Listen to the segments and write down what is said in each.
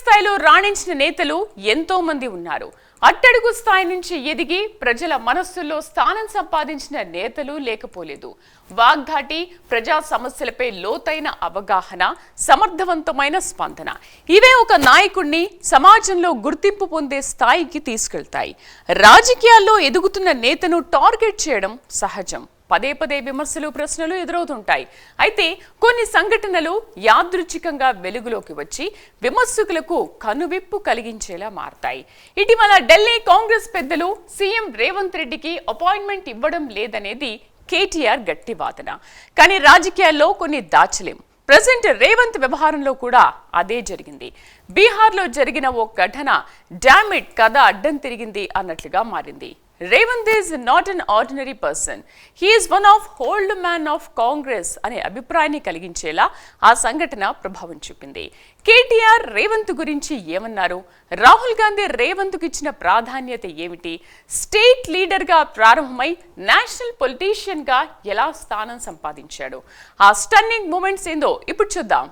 స్థాయిలో రాణించిన నేతలు ఎంతో మంది ఉన్నారు. అట్టడుగు స్థాయి నుంచి ఎదిగి ప్రజల మనస్సుల్లో స్థానం సంపాదించిన నేతలు లేకపోలేదు. వాగ్ధాటి, ప్రజా సమస్యలపై లోతైన అవగాహన, సమర్థవంతమైన స్పందన ఇవే ఒక నాయకుడిని సమాజంలో గుర్తింపు పొందే స్థాయికి తీసుకెళ్తాయి. రాజకీయాల్లో ఎదుగుతున్న నేతను టార్గెట్ చేయడం సహజం. పదే పదే విమర్శలు, ప్రశ్నలు ఎదురవుతుంటాయి. అయితే కొన్ని సంఘటనలు యాదృచ్ఛికంగా వెలుగులోకి వచ్చి విమర్శకులకు కనువిప్పు కలిగించేలా మారతాయి. ఇటీవల ఢిల్లీ కాంగ్రెస్ పెద్దలు సీఎం రేవంత్ రెడ్డికి అపాయింట్మెంట్ ఇవ్వడం లేదనేది కేటీఆర్ గట్టి వాదన. కానీ రాజకీయాల్లో కొన్ని దాచలేం. ప్రెసిడెంట్ రేవంత్ వ్యవహారంలో కూడా అదే జరిగింది. బీహార్లో జరిగిన ఓ ఘటన డామిట్ కథ అడ్డం తిరిగింది అన్నట్లుగా మారింది. Revanth is not an ordinary person. He is one of old man of Congress అనే అభిప్రాయాన్ని కలిగించేలా ఆ సంఘటన ప్రభావం చూపింది. కేటీఆర్ రేవంత్ గురించి ఏమన్నారు? రాహుల్ గాంధీ రేవంత్కు ఇచ్చిన ప్రాధాన్యత ఏమిటి? స్టేట్ లీడర్గా ప్రారంభమై నేషనల్ పొలిటీషియన్గా ఎలా స్థానం సంపాదించాడు? ఆ స్టన్నింగ్ మూమెంట్స్ ఏందో ఇప్పుడు చూద్దాం.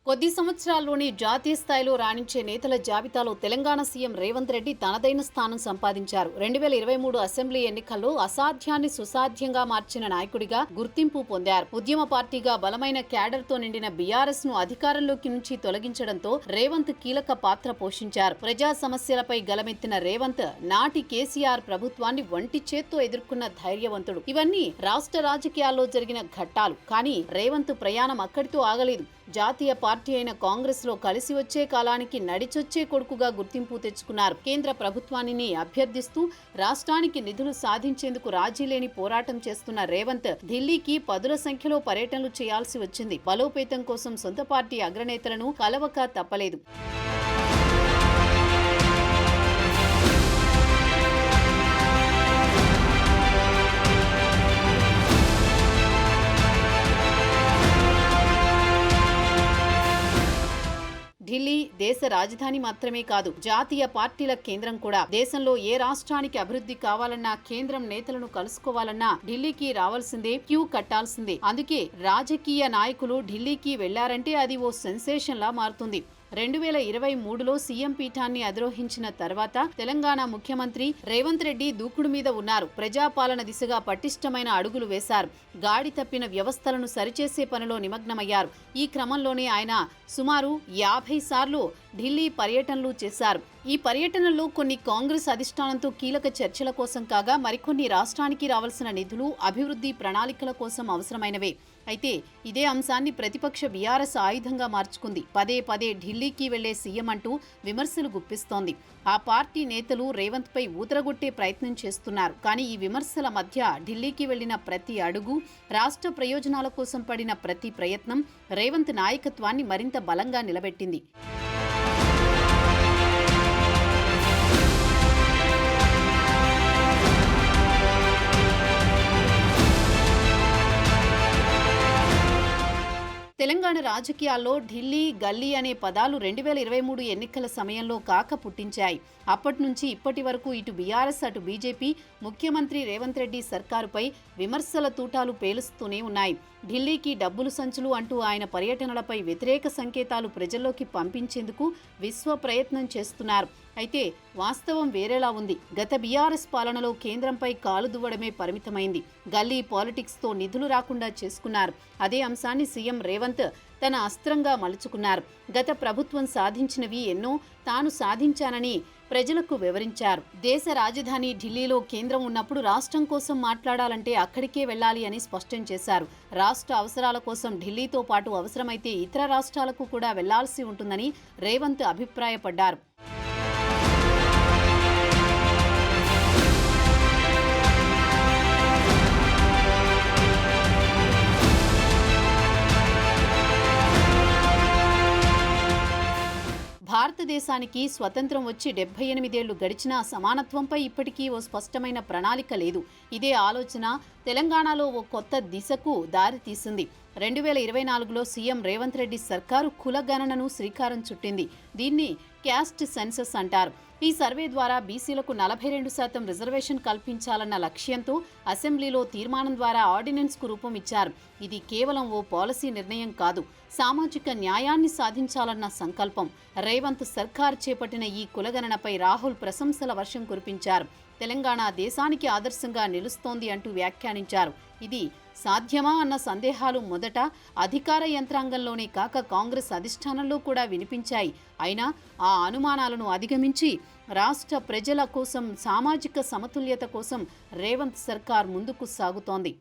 కొద్ది సంవత్సరాల్లోనే జాతీయ స్థాయిలో రాణించే నేతల జాబితాలో తెలంగాణ సీఎం రేవంత్ రెడ్డి తనదైన స్థానం సంపాదించారు. 2023 అసెంబ్లీ ఎన్నికల్లో అసాధ్యాన్ని సుసాధ్యంగా మార్చిన నాయకుడిగా గుర్తింపు పొందారు. ఉద్యమ పార్టీగా బలమైన క్యాడర్ తో నిండిన బీఆర్ఎస్ ను అధికారంలోకి నుంచి తొలగించడంతో రేవంత్ కీలక పాత్ర పోషించారు. ప్రజా సమస్యలపై గలమెత్తిన రేవంత్ నాటి కేసీఆర్ ప్రభుత్వాన్ని వంటి చేత్తో ఎదుర్కొన్న ధైర్యవంతుడు. ఇవన్నీ రాష్ట్ర రాజకీయాల్లో జరిగిన ఘట్టాలు. కానీ రేవంత్ ప్రయాణం అక్కడితో ఆగలేదు. జాతీయ పార్టీ అయిన కాంగ్రెస్ లో కలిసి వచ్చే కాలానికి నడిచొచ్చే కొడుకుగా గుర్తింపు తెచ్చుకున్నారు. కేంద్ర ప్రభుత్వాన్ని అభ్యర్థిస్తూ రాష్ట్రానికి నిధులు సాధించేందుకు రాజీలేని పోరాటం చేస్తున్న రేవంత్ ఢిల్లీకి పదుల సంఖ్యలో పర్యటనలు చేయాల్సి వచ్చింది. బలోపేతం కోసం సొంత పార్టీ అగ్రనేతలను కలవక తప్పలేదు. ఢిల్లీ దేశ రాజధాని మాత్రమే కాదు, జాతీయ పార్టీల కేంద్రం కూడా. దేశంలో ఏ రాష్ట్రానికి అభివృద్ధి కావాలన్నా, కేంద్రం నేతలను కలుసుకోవాలన్నా ఢిల్లీకి రావాల్సిందే, క్యూ కట్టాల్సిందే. అందుకే రాజకీయ నాయకులు ఢిల్లీకి వెళ్లారంటే అది ఓ సెన్సేషన్ లా మారుతుంది. 2023లో సీఎం పీఠాన్ని అధిరోహించిన తర్వాత తెలంగాణ ముఖ్యమంత్రి రేవంత్ రెడ్డి దూకుడు మీద ఉన్నారు. ప్రజాపాలన దిశగా పటిష్టమైన అడుగులు వేశారు. గాడి తప్పిన వ్యవస్థలను సరిచేసే పనిలో నిమగ్నమయ్యారు. ఈ క్రమంలోనే ఆయన సుమారు 50 సార్లు ఢిల్లీ పర్యటనలు చేశారు. ఈ పర్యటనల్లో కొన్ని కాంగ్రెస్ అధిష్టానంతో కీలక చర్చల కోసం కాగా, మరికొన్ని రాష్ట్రానికి రావాల్సిన నిధులు, అభివృద్ధి ప్రణాళికల కోసం అవసరమైనవే. అయితే ఇదే అంశాన్ని ప్రతిపక్ష బీఆర్ఎస్ ఆయుధంగా మార్చుకుంది. పదే పదే ఢిల్లీకి వెళ్లే సీఎం అంటూ విమర్శలు గుప్పిస్తోంది. ఆ పార్టీ నేతలు రేవంత్ పై ఊతరగొట్టే ప్రయత్నం చేస్తున్నారు. కానీ ఈ విమర్శల మధ్య ఢిల్లీకి వెళ్లిన ప్రతి అడుగు, రాష్ట్ర ప్రయోజనాల కోసం పడిన ప్రతి ప్రయత్నం రేవంత్ నాయకత్వాన్ని మరింత బలంగా నిలబెట్టింది. తెలంగాణ రాజకీయాల్లో ఢిల్లీ, గల్లీ అనే పదాలు 2023 ఎన్నికల సమయంలో కాక పుట్టించాయి. అప్పటి నుంచి ఇప్పటి వరకు ఇటు బీఆర్ఎస్, అటు బీజేపీ ముఖ్యమంత్రి రేవంత్ రెడ్డి సర్కారుపై విమర్శల తూటాలు పేలుస్తూనే ఉన్నాయి. ఢిల్లీకి డబ్బులు సంచులు అంటూ ఆయన పర్యటనలపై వ్యతిరేక సంకేతాలు ప్రజల్లోకి పంపించేందుకు విశ్వ ప్రయత్నం చేస్తున్నారు. అయితే వాస్తవం వేరేలా ఉంది. గత బీఆర్ఎస్ పాలనలో కేంద్రంపై కాలు దువ్వడమే పరిమితమైంది. గల్లీ పాలిటిక్స్తో నిధులు రాకుండా చేసుకున్నారు. అదే అంశాన్ని సీఎం రేవంత్ తన అస్త్రంగా మలుచుకున్నారు. గత ప్రభుత్వం సాధించినవి ఎన్నో తాను సాధించానని ప్రజలకు వివరించారు. దేశ రాజధాని ఢిల్లీలో కేంద్రం ఉన్నప్పుడు రాష్ట్రం కోసం మాట్లాడాలంటే అక్కడికే వెళ్లాలి అని స్పష్టం చేశారు. రాష్ట్ర అవసరాల కోసం ఢిల్లీతో పాటు అవసరమైతే ఇతర రాష్ట్రాలకు కూడా వెళ్లాల్సి ఉంటుందని రేవంత్ అభిప్రాయపడ్డారు. భారతదేశానికి స్వతంత్రం వచ్చి 78 ఏళ్లు గడిచినా సమానత్వంపై ఇప్పటికీ ఓ స్పష్టమైన ప్రణాళిక లేదు. ఇదే ఆలోచన తెలంగాణలో ఓ కొత్త దిశకు దారి తీసింది. 2024లో సీఎం రేవంత్ రెడ్డి సర్కారు కులగణనను శ్రీకారం చుట్టింది. దీన్ని క్యాస్ట్ సెన్సస్ అంటారు. ఈ సర్వే ద్వారా బీసీలకు 42% రిజర్వేషన్ కల్పించాలన్న లక్ష్యంతో అసెంబ్లీలో తీర్మానం ద్వారా ఆర్డినెన్స్కు రూపం ఇచ్చారు. ఇది కేవలం ఓ పాలసీ నిర్ణయం కాదు, సామాజిక న్యాయాన్ని సాధించాలన్న సంకల్పం. రేవంత్ సర్కార్ చేపట్టిన ఈ కులగణనపై రాహుల్ ప్రశంసల వర్షం కురిపించారు. తెలంగాణ దేశానికి ఆదర్శంగా నిలుస్తోంది అంటూ వ్యాఖ్యానించారు. ఇది సాధ్యమా అన్న సందేహాలు మొదట అధికార యంత్రాంగంలోనే కాక కాంగ్రెస్ అధిష్టానంలో కూడా వినిపించాయి. అయినా ఆ అనుమానాలను అధిగమించి రాష్ట్ర ప్రజల కోసం, సామాజిక సమతుల్యత కోసం రేవంత్ సర్కార్ ముందుకు సాగుతోంది.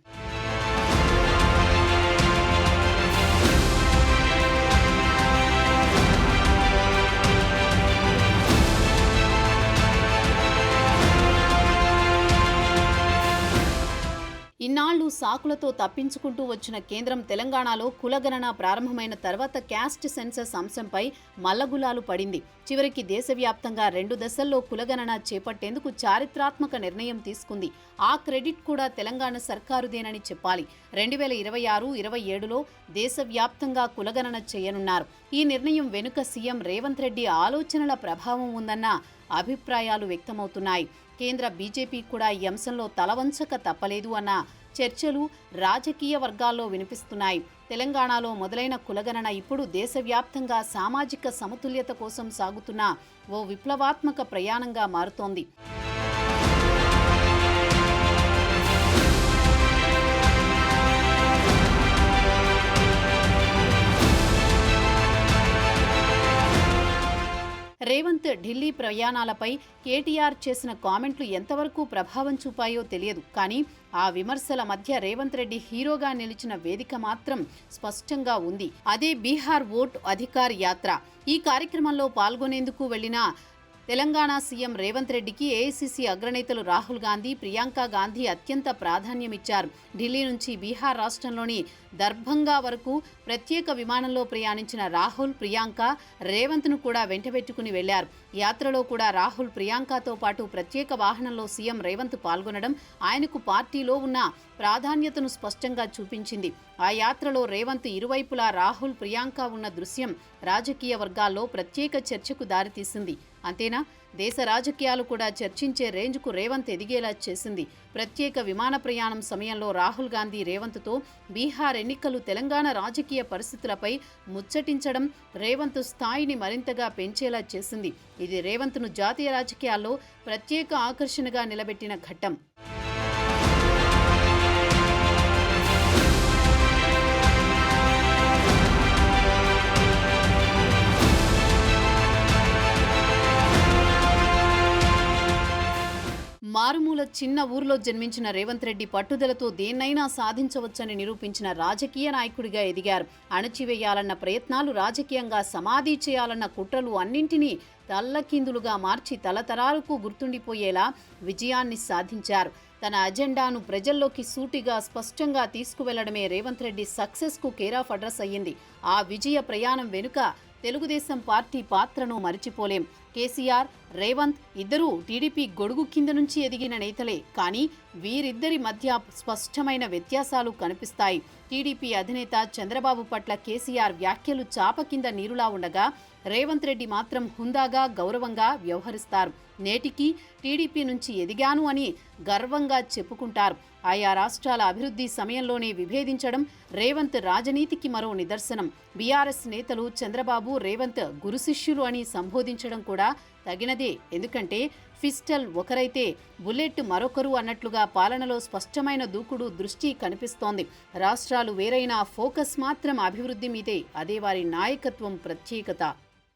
ఇన్నాళ్లు సాకులతో తప్పించుకుంటూ వచ్చిన కేంద్రం తెలంగాణలో కులగణన ప్రారంభమైన తర్వాత క్యాస్ట్ సెన్సస్ అంశంపై మల్లగులాలు పడింది. చివరికి దేశవ్యాప్తంగా 2 దశల్లో కులగణన చేపట్టేందుకు చారిత్రాత్మక నిర్ణయం తీసుకుంది. ఆ క్రెడిట్ కూడా తెలంగాణ సర్కారుదేనని చెప్పాలి. 2026-27లో దేశవ్యాప్తంగా కులగణన చేయనున్నారు. ఈ నిర్ణయం వెనుక సీఎం రేవంత్ రెడ్డి ఆలోచనల ప్రభావం ఉందన్న అభిప్రాయాలు వ్యక్తమవుతున్నాయి. కేంద్ర బీజేపీ కూడా ఈ అంశంలో తలవంచక తప్పలేదు అన్న చర్చలు రాజకీయ వర్గాల్లో వినిపిస్తున్నాయి. తెలంగాణలో మొదలైన కులగణన ఇప్పుడు దేశవ్యాప్తంగా సామాజిక సమతుల్యత కోసం సాగుతున్న ఓ విప్లవాత్మక ప్రయాణంగా మారుతోంది. రేవంత్ ఢిల్లీ ప్రయాణాలపై కేటీఆర్ చేసిన కామెంట్లు ఎంతవరకు ప్రభావం చూపాయో తెలియదు. కానీ ఆ విమర్శల మధ్య రేవంత్ రెడ్డి హీరోగా నిలిచిన వేదిక మాత్రం స్పష్టంగా ఉంది. అదే బీహార్ ఓట్ అధికార్ యాత్ర. ఈ కార్యక్రమంలో పాల్గొనేందుకు వెళ్లిన తెలంగాణ సీఎం రేవంత్ రెడ్డికి ఏఐసీసీ అగ్రనేతలు రాహుల్ గాంధీ, ప్రియాంక గాంధీ అత్యంత ప్రాధాన్యమిచ్చారు. ఢిల్లీ నుంచి బీహార్ రాష్ట్రంలోని దర్భంగా వరకు ప్రత్యేక విమానంలో ప్రయాణించిన రాహుల్, ప్రియాంక రేవంత్ను కూడా వెంటబెట్టుకుని వెళ్లారు. యాత్రలో కూడా రాహుల్, ప్రియాంకతో పాటు ప్రత్యేక వాహనంలో సీఎం రేవంత్ పాల్గొనడం ఆయనకు పార్టీలో ఉన్న ప్రాధాన్యతను స్పష్టంగా చూపించింది. ఆ యాత్రలో రేవంత్ ఇరువైపులా రాహుల్, ప్రియాంక ఉన్న దృశ్యం రాజకీయ వర్గాల్లో ప్రత్యేక చర్చకు దారితీసింది. అంతేనా, దేశ రాజకీయాలు కూడా చర్చించే రేంజ్కు రేవంత్ ఎదిగేలా చేసింది. ప్రత్యేక విమాన ప్రయాణం సమయంలో రాహుల్ గాంధీ రేవంత్తో బీహార్ ఎన్నికలు, తెలంగాణ రాజకీయ పరిస్థితులపై ముచ్చటించడం రేవంత్ స్థాయిని మరింతగా పెంచేలా చేసింది. ఇది రేవంత్ను జాతీయ రాజకీయాల్లో ప్రత్యేక ఆకర్షణగా నిలబెట్టిన ఘట్టం. మారుమూల చిన్న ఊరిలో జన్మించిన రేవంత్ రెడ్డి పట్టుదలతో దేన్నైనా సాధించవచ్చని నిరూపించిన రాజకీయ నాయకుడిగా ఎదిగారు. అణచివేయాలన్న ప్రయత్నాలు, రాజకీయంగా సమాధి చేయాలన్న కుట్రలు అన్నింటినీ తల్లకిందులుగా మార్చి తలతరాలకు గుర్తుండిపోయేలా విజయాన్ని సాధించారు. తన అజెండాను ప్రజల్లోకి సూటిగా, స్పష్టంగా తీసుకువెళ్లడమే రేవంత్ రెడ్డి సక్సెస్కు కేరాఫ్ అడ్రస్ అయ్యింది. ఆ విజయ ప్రయాణం వెనుక తెలుగుదేశం పార్టీ పాత్రను మరిచిపోలేం. కేసీఆర్, రేవంత్ ఇద్దరూ టీడీపీ గొడుగు కింద నుంచి ఎదిగిన నేతలే. కానీ వీరిద్దరి మధ్య స్పష్టమైన వ్యత్యాసాలు కనిపిస్తాయి. టీడీపీ అధినేత చంద్రబాబు పట్ల కేసీఆర్ వ్యాఖ్యలు చాప కింద నీరులా ఉండగా, రేవంత్ రెడ్డి మాత్రం హుందాగా, గౌరవంగా వ్యవహరిస్తారు. నేటికి టీడీపీ నుంచి ఎదిగాను అని గర్వంగా చెప్పుకుంటారు. ఆయా రాష్ట్రాల అభివృద్ధి సమయంలోనే విభేదించడం రేవంత్ రాజనీతికి మరో నిదర్శనం. బీఆర్ఎస్ నేతలు చంద్రబాబు, రేవంత్ గురు శిష్యులు అని సంబోధించడం కూడా తగినదే. ఎందుకంటే పిస్టల్ ఒకరైతే బుల్లెట్ మరొకరు అన్నట్లుగా పాలనలో స్పష్టమైన దూకుడు, దృష్టి కనిపిస్తోంది. రాష్ట్రాలు వేరైనా ఫోకస్ మాత్రం అభివృద్ధి మీదే. అదే వారి నాయకత్వం ప్రత్యేకత.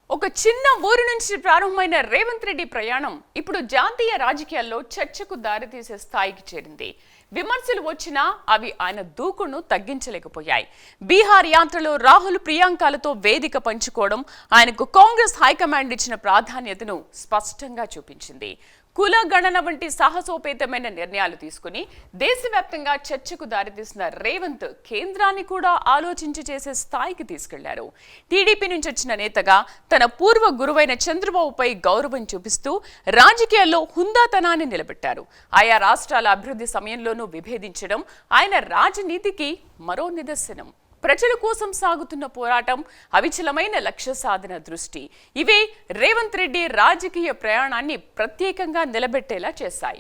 ఒక చిన్న ఊరు నుంచి ప్రారంభమైన రేవంత్ రెడ్డి ప్రయాణం ఇప్పుడు జాతీయ రాజకీయాల్లో చర్చకు దారితీసే స్థాయికి చేరింది. విమర్శలు వచ్చినా అవి ఆయన దూకుడును తగ్గించలేకపోయాయి. బీహార్ యాత్రలో రాహుల్, ప్రియాంకలతో వేదిక పంచుకోవడం ఆయనకు కాంగ్రెస్ హైకమాండ్ ఇచ్చిన ప్రాధాన్యతను స్పష్టంగా చూపించింది. కుల గణన వంటి సాహసోపేతమైన నిర్ణయాలు తీసుకుని దేశవ్యాప్తంగా చర్చకు దారితీసిన రేవంత్ కేంద్రాన్ని కూడా ఆలోచించి చేసే స్థాయికి తీసుకెళ్లారు. టీడీపీ నుంచి వచ్చిన నేతగా తన పూర్వ గురువైన చంద్రబాబుపై గౌరవం చూపిస్తూ రాజకీయాల్లో హుందాతనాన్ని నిలబెట్టారు. ఆయా రాష్ట్రాల అభివృద్ధి సమయంలోనూ విభేదించడం ఆయన రాజనీతికి మరో నిదర్శనం. ప్రజల కోసం సాగుతున్న పోరాటం, అవిచలమైన లక్ష్య సాధన దృష్టి ఇవే రేవంత్ రెడ్డి రాజకీయ ప్రయాణాన్ని ప్రత్యేకంగా నిలబెట్టేలా చేశాయి.